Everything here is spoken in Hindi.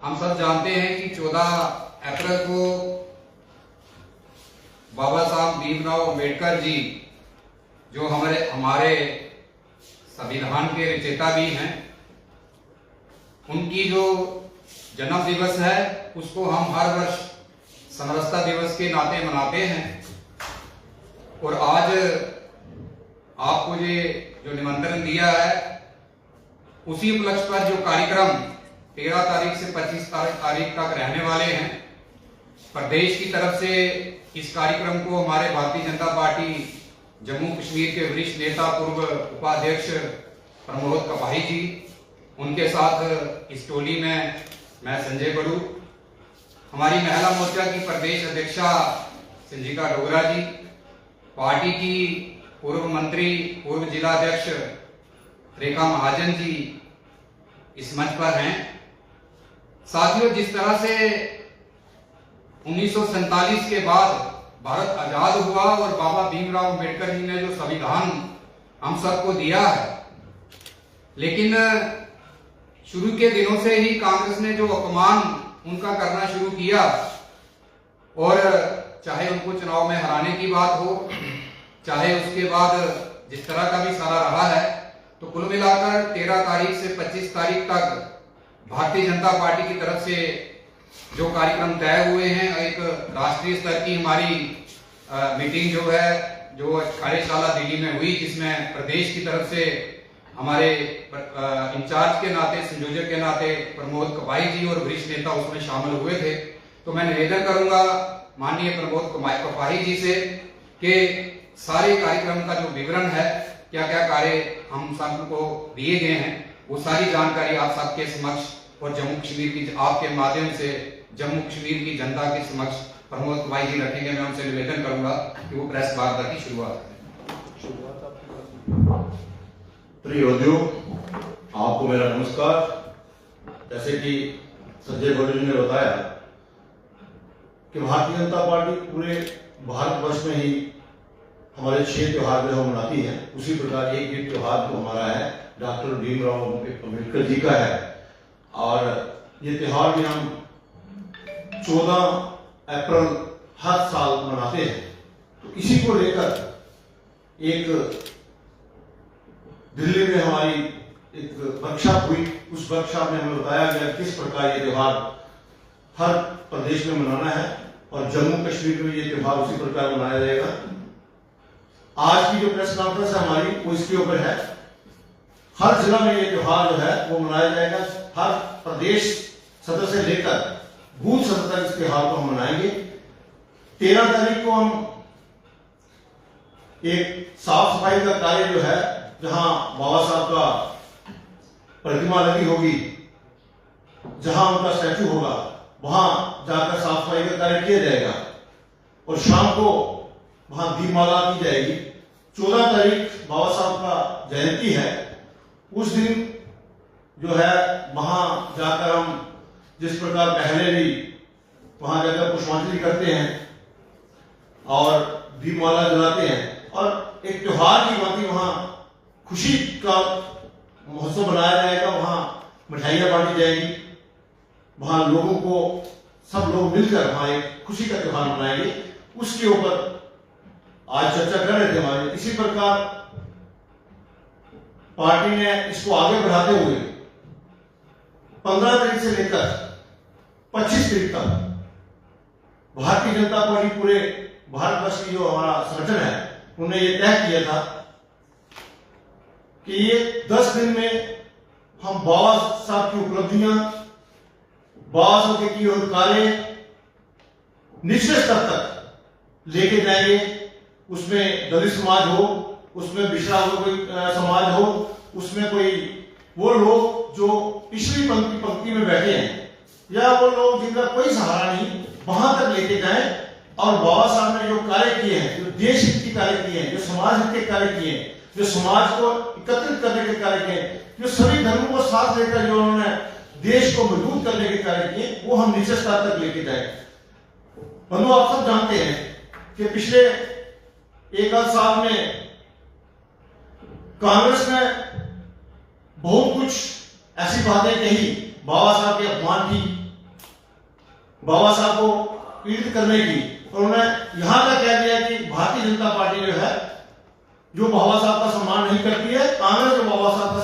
हम सब जानते हैं कि 14 अप्रैल को बाबा साहब भीमराव अम्बेडकर जी जो हमारे संविधान के रचयिता भी हैं, उनकी जो जन्म दिवस है उसको हम हर वर्ष समरसता दिवस के नाते मनाते हैं। और आज आपको ये जो निमंत्रण दिया है उसी उपलक्ष्य पर जो कार्यक्रम 13 तारीख से 25 तारीख तक रहने वाले हैं, प्रदेश की तरफ से इस कार्यक्रम को हमारे भारतीय जनता पार्टी जम्मू कश्मीर के वरिष्ठ नेता पूर्व उपाध्यक्ष प्रमोद कपाही जी, उनके साथ इस टोली में मैं संजय बड़ू, हमारी महिला मोर्चा की प्रदेश अध्यक्षा संजीका डोगरा जी, पार्टी की पूर्व मंत्री पूर्व जिला अध्यक्ष रेखा महाजन जी इस मंच पर हैं। साथियों, जिस तरह से 1947 के बाद भारत आजाद हुआ और बाबा भीमराव अम्बेडकर जी ने जो संविधान हम सबको दिया है, लेकिन शुरू के दिनों से ही कांग्रेस ने जो अपमान उनका करना शुरू किया, और चाहे उनको चुनाव में हराने की बात हो, चाहे उसके बाद जिस तरह का भी सारा रहा है, तो कुल मिलाकर 13 तारीख से 25 तारीख तक भारतीय जनता पार्टी की तरफ से जो कार्यक्रम तय हुए हैं, एक राष्ट्रीय स्तर की हमारी मीटिंग जो है जो कार्यशाला दिल्ली में हुई, जिसमें प्रदेश की तरफ से हमारे इंचार्ज के नाते, संयोजक के नाते प्रमोद कपाही जी और वरिष्ठ नेता उसमें शामिल हुए थे। तो मैं निवेदन करूंगा माननीय प्रमोद कपाही जी से कि सारे कार्यक्रम का जो विवरण है, क्या क्या कार्य हम सबको दिए गए हैं, वो सारी जानकारी आप सबके समक्ष और जम्मू कश्मीर की आपके माध्यम से जम्मू कश्मीर की जनता के समक्ष प्रमोद कपाही जी रखेंगे। मैं उनसे निवेदन करूंगा कि वो प्रेस वार्ता की शुरुआत करें। प्रिय बंधुओं, आपको मेरा नमस्कार। जैसे कि संजय बड़ू जी ने बताया कि भारतीय जनता पार्टी पूरे भारतवर्ष में ही हमारे 6 त्योहार जो मनाती है, उसी प्रकार एक भी त्योहार तो हमारा है डॉक्टर भीमराव अम्बेडकर जी का है। और ये त्योहार भी हम 14 अप्रैल हर साल मनाते हैं। तो इसी को लेकर एक दिल्ली में हमारी एक वर्कशॉप हुई। उस वर्कशॉप में हमें बताया गया किस प्रकार ये त्योहार हर प्रदेश में मनाना है, और जम्मू कश्मीर में ये त्योहार उसी प्रकार मनाया जाएगा। आज की जो प्रेस कॉन्फ्रेंस है हमारी, वो इसके ऊपर है। हर जिला में ये त्योहार जो है वो मनाया जाएगा। हर प्रदेश सदर से लेकर बूथ सदर तक इस त्योहार को हम मनाएंगे। 13 तारीख को हम एक साफ सफाई का कार्य जो है, जहां बाबा साहब का प्रतिमा लगी होगी, जहां उनका स्टैचू होगा, वहां जाकर साफ सफाई का कार्य किया जाएगा, और शाम को वहां दीपमाला की जाएगी। 14 तारीख बाबा साहब का जयंती है। उस दिन जो है वहां जाकर हम जिस प्रकार पहले भी वहां जाकर पुष्पांजलि करते हैं और दीपमाला जलाते हैं, और एक त्योहार की भांति वहां खुशी का महोत्सव मनाया जाएगा। वहां मिठाइयां बांटी जाएगी, वहां लोगों को सब लोग मिलकर वहां एक खुशी का त्योहार मनाएंगे। उसके ऊपर आज चर्चा कर रहे थे हमारे। इसी प्रकार पार्टी ने इसको आगे बढ़ाते हुए 15 तारीख से लेकर 25 तारीख तक भारतीय जनता पार्टी पूरे भारतवर्ष की जो हमारा संगठन है, उन्होंने ये तय किया था कि ये 10 दिन में हम बाबा साहब की उपलब्धियां, बाबा साहब के किए हुए कार्य निश्चित स्तर तक लेके जाएंगे। उसमें दलित समाज हो, उसमें पिछड़ा हुआ कोई समाज हो, उसमें कोई वो लोग जो पिछली पंक्ति में बैठे हैं, या वो लोग जिनका कोई सहारा नहीं, वहां तक लेके जाएं। और बाबा साहब ने जो कार्य किए हैं, जो देश हित के कार्य किए हैं, जो समाज हित के कार्य किए हैं, जो समाज को एकत्रित करने के कार्य किए, जो सभी धर्मों को साथ लेकर जो उन्होंने देश को मजबूत करने के कार्य किए, वो हम निश्चित स्तर तक लेके जाए। बंधु, आप सब जानते हैं कि पिछले 1 साल में कांग्रेस ने बहुत कुछ ऐसी बातें कही, बाबा साहब के अपमान की, बाबा साहब को पीड़ित करने की। उन्होंने यहां तक कह दिया कि भारतीय जनता पार्टी जो है, जो बाबा साहब का सम्मान नहीं करती है, कांग्रेस जो बाबा साहब का